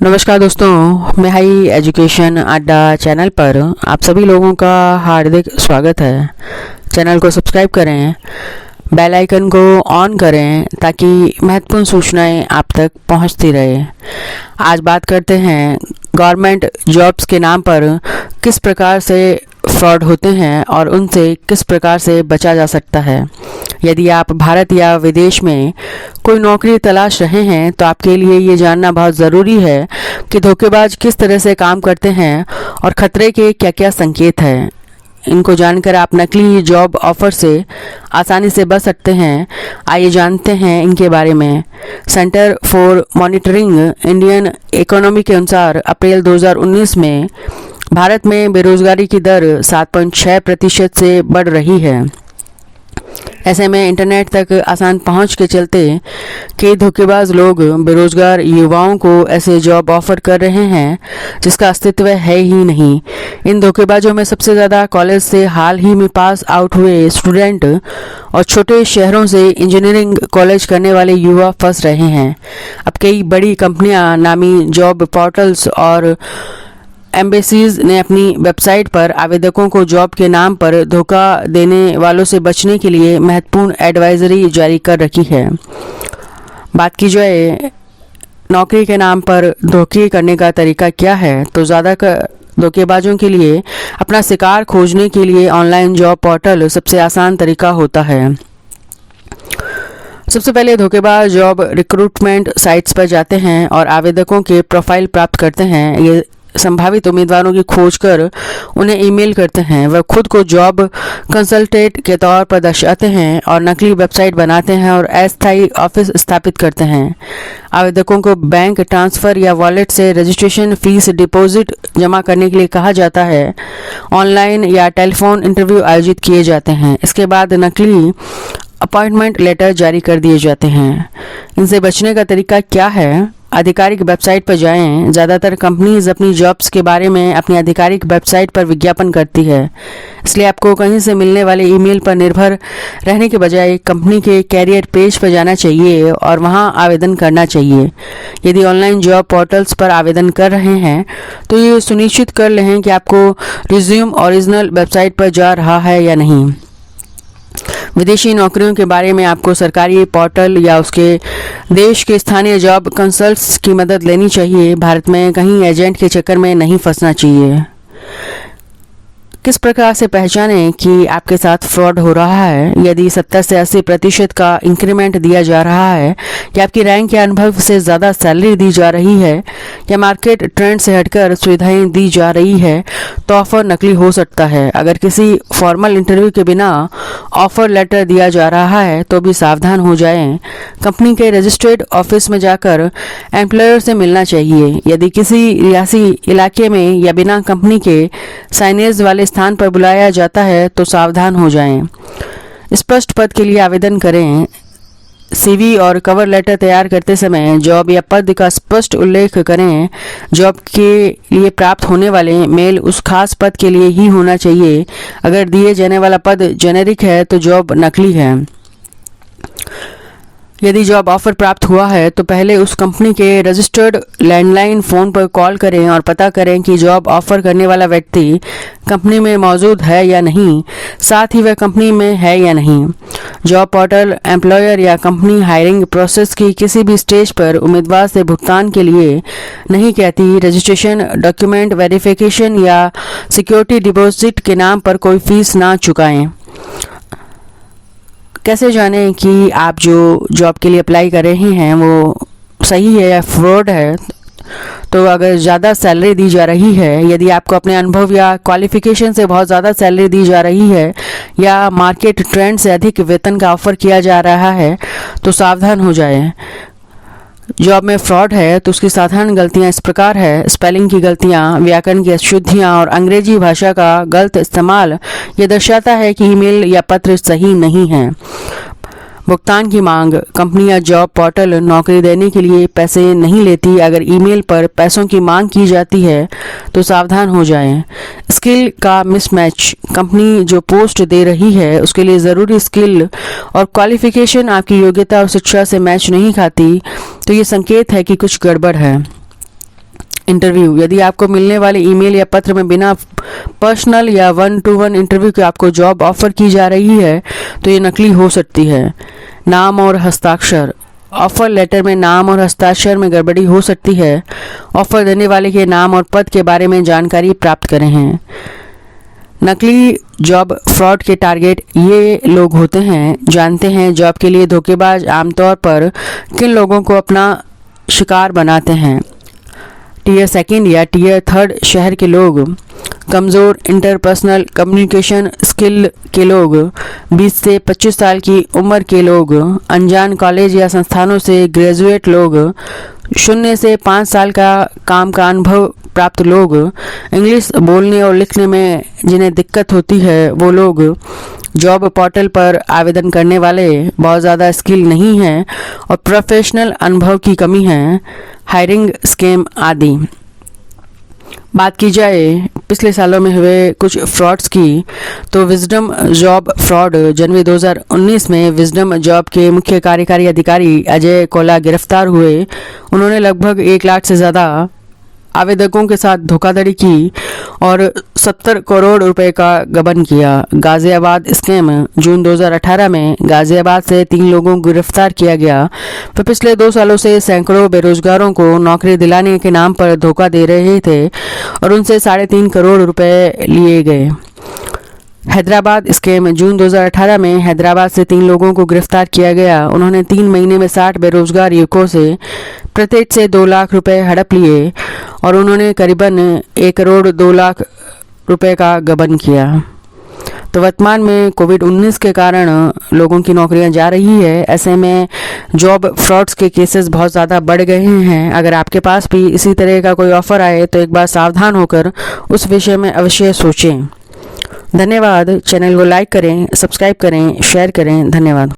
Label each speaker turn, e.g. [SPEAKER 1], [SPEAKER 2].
[SPEAKER 1] नमस्कार दोस्तों, मैं हाई एजुकेशन अड्डा चैनल पर आप सभी लोगों का हार्दिक स्वागत है। चैनल को सब्सक्राइब करें, बेल आइकन को ऑन करें ताकि महत्वपूर्ण सूचनाएं आप तक पहुंचती रहे। आज बात करते हैं गवर्नमेंट जॉब्स के नाम पर किस प्रकार से फ्रॉड होते हैं और उनसे किस प्रकार से बचा जा सकता है। यदि आप भारत या विदेश में कोई नौकरी तलाश रहे हैं तो आपके लिए ये जानना बहुत ज़रूरी है कि धोखेबाज किस तरह से काम करते हैं और खतरे के क्या क्या संकेत हैं। इनको जानकर आप नकली जॉब ऑफर से आसानी से बच सकते हैं। आइए जानते हैं इनके बारे में। Centre for monitoring Indian economy के अनुसार अप्रैल 2019 में भारत में बेरोजगारी की दर 7.6% से बढ़ रही है। ऐसे में इंटरनेट तक आसान पहुंच के चलते कई धोखेबाज लोग बेरोजगार युवाओं को ऐसे जॉब ऑफर कर रहे हैं जिसका अस्तित्व है ही नहीं। इन धोखेबाजों में सबसे ज़्यादा कॉलेज से हाल ही में पास आउट हुए स्टूडेंट और छोटे शहरों से इंजीनियरिंग कॉलेज करने वाले युवा फंस रहे हैं। अब कई बड़ी कंपनियां नामी जॉब पोर्टल्स और एम्बेसीज ने अपनी वेबसाइट पर आवेदकों को जॉब के नाम पर धोखा देने वालों से बचने के लिए महत्वपूर्ण एडवाइजरी जारी कर रखी है। बात की जाए नौकरी के नाम पर धोखे करने का तरीका क्या है, तो ज़्यादातर धोखेबाजों के लिए अपना शिकार खोजने के लिए ऑनलाइन जॉब पोर्टल सबसे आसान तरीका होता है। सबसे पहले धोखेबाज जॉब रिक्रूटमेंट साइट्स पर जाते हैं और आवेदकों के प्रोफाइल प्राप्त करते हैं। ये संभावित उम्मीदवारों की खोज कर उन्हें ईमेल करते हैं। वह खुद को जॉब कंसल्टेंट के तौर पर दर्शाते हैं और नकली वेबसाइट बनाते हैं और अस्थायी ऑफिस स्थापित करते हैं। आवेदकों को बैंक ट्रांसफ़र या वॉलेट से रजिस्ट्रेशन फीस डिपॉजिट जमा करने के लिए कहा जाता है। ऑनलाइन या टेलीफोन इंटरव्यू आयोजित किए जाते हैं। इसके बाद नकली अपॉइंटमेंट लेटर जारी कर दिए जाते हैं। इनसे बचने का तरीका क्या है? आधिकारिक वेबसाइट पर जाएं। ज़्यादातर कंपनीज अपनी जॉब्स के बारे में अपनी आधिकारिक वेबसाइट पर विज्ञापन करती है, इसलिए आपको कहीं से मिलने वाले ईमेल पर निर्भर रहने के बजाय कंपनी के कैरियर पेज पर जाना चाहिए और वहां आवेदन करना चाहिए। यदि ऑनलाइन जॉब पोर्टल्स पर आवेदन कर रहे हैं तो ये सुनिश्चित कर लें कि आपको रिज्यूम ओरिजिनल वेबसाइट पर जा रहा है या नहीं। विदेशी नौकरियों के बारे में आपको सरकारी पोर्टल या उसके देश के स्थानीय जॉब कंसल्ट्स की मदद लेनी चाहिए। भारत में कहीं एजेंट के चक्कर में नहीं फंसना चाहिए। किस प्रकार से पहचानें कि आपके साथ फ्रॉड हो रहा है? यदि 70 से 80% का इंक्रीमेंट दिया जा रहा है या आपकी रैंक या अनुभव से ज़्यादा सैलरी दी जा रही है या मार्केट ट्रेंड से हटकर सुविधाएं दी जा रही है तो ऑफर नकली हो सकता है। अगर किसी फॉर्मल इंटरव्यू के बिना ऑफर लेटर दिया जा रहा है तो भी सावधान हो जाएं। कंपनी के रजिस्टर्ड ऑफिस में जाकर एम्प्लॉयर से मिलना चाहिए। यदि किसी रियासी इलाके में या बिना कंपनी के साइनेज वाले स्थान पर बुलाया जाता है तो सावधान हो जाएं। स्पष्ट पद के लिए आवेदन करें। सीवी और कवर लेटर तैयार करते समय जॉब या पद का स्पष्ट उल्लेख करें। जॉब के लिए प्राप्त होने वाले मेल उस खास पद के लिए ही होना चाहिए। अगर दिए जाने वाला पद जेनेरिक है तो जॉब नकली है। यदि जॉब ऑफर प्राप्त हुआ है तो पहले उस कंपनी के रजिस्टर्ड लैंडलाइन फ़ोन पर कॉल करें और पता करें कि जॉब ऑफर करने वाला व्यक्ति कंपनी में मौजूद है या नहीं, साथ ही वह कंपनी में है या नहीं। जॉब पोर्टल एम्प्लॉयर या कंपनी हायरिंग प्रोसेस की किसी भी स्टेज पर उम्मीदवार से भुगतान के लिए नहीं कहती। रजिस्ट्रेशन, डॉक्यूमेंट वेरिफिकेशन या सिक्योरिटी डिपॉजिट के नाम पर कोई फीस ना चुकाएं। कैसे जानें कि आप जो जॉब के लिए अप्लाई कर रहे हैं वो सही है या फ्रॉड है? तो अगर ज़्यादा सैलरी दी जा रही है, यदि आपको अपने अनुभव या क्वालिफिकेशन से बहुत ज़्यादा सैलरी दी जा रही है या मार्केट ट्रेंड से अधिक वेतन का ऑफर किया जा रहा है तो सावधान हो जाएं। जॉब में फ्रॉड है तो उसकी साधारण गलतियां इस प्रकार है: स्पेलिंग की गलतियां, व्याकरण की अशुद्धियां और अंग्रेजी भाषा का गलत इस्तेमाल। यह दर्शाता है कि ईमेल या पत्र सही नहीं है। भुगतान की मांग, कंपनी या जॉब पोर्टल नौकरी देने के लिए पैसे नहीं लेती। अगर ईमेल पर पैसों की मांग की जाती है तो सावधान हो जाएं। स्किल का मिसमैच, कंपनी जो पोस्ट दे रही है उसके लिए ज़रूरी स्किल और क्वालिफिकेशन आपकी योग्यता और शिक्षा से मैच नहीं खाती तो ये संकेत है कि कुछ गड़बड़ है। इंटरव्यू, यदि आपको मिलने वाले ईमेल या पत्र में बिना पर्सनल या 1-to-1 इंटरव्यू के आपको जॉब ऑफर की जा रही है तो ये नकली हो सकती है। नाम और हस्ताक्षर, ऑफर लेटर में नाम और हस्ताक्षर में गड़बड़ी हो सकती है। ऑफर देने वाले के नाम और पद के बारे में जानकारी प्राप्त करें हैं। नकली जॉब फ्रॉड के टारगेट ये लोग होते हैं। जानते हैं जॉब के लिए धोखेबाज आमतौर पर किन लोगों को अपना शिकार बनाते हैं। टियर 2 या टियर 3 शहर के लोग, कमज़ोर इंटरपर्सनल कम्युनिकेशन स्किल के लोग, 20 से 25 साल की उम्र के लोग, अनजान कॉलेज या संस्थानों से ग्रेजुएट लोग, 0 से 5 साल का काम का अनुभव प्राप्त लोग, इंग्लिश बोलने और लिखने में जिन्हें दिक्कत होती है वो लोग, जॉब पोर्टल पर आवेदन करने वाले बहुत ज़्यादा स्किल नहीं हैं और प्रोफेशनल अनुभव की कमी है, हायरिंग स्कैम आदि। बात की जाए पिछले सालों में हुए कुछ फ्रॉड्स की तो विजडम जॉब फ्रॉड, जनवरी 2019 में विजडम जॉब के मुख्य कार्यकारी अधिकारी अजय कोला गिरफ्तार हुए। उन्होंने लगभग 1 लाख से ज़्यादा आवेदकों के साथ धोखाधड़ी की और 70 करोड़ रुपए का गबन किया। गाजियाबाद स्कैम, जून 2018 में गाजियाबाद से 3 लोगों को गिरफ्तार किया गया। वे पिछले 2 सालों से सैकड़ों बेरोजगारों को नौकरी दिलाने के नाम पर धोखा दे रहे थे और उनसे 3.5 करोड़ रुपए लिए गए। हैदराबाद स्कैम, जून 2018 में हैदराबाद से 3 लोगों को गिरफ्तार किया गया। उन्होंने 3 महीने में 60 बेरोजगार युवकों से प्रत्येक से 2 लाख रुपए हड़प लिए और उन्होंने करीबन 1 करोड़ 2 लाख रुपए का गबन किया। तो वर्तमान में कोविड-19 के कारण लोगों की नौकरियां जा रही है। ऐसे में जॉब फ्रॉड्स के केसेस बहुत ज़्यादा बढ़ गए हैं। अगर आपके पास भी इसी तरह का कोई ऑफर आए तो एक बार सावधान होकर उस विषय में अवश्य सोचें। धन्यवाद। चैनल को लाइक करें, सब्सक्राइब करें, शेयर करें। धन्यवाद।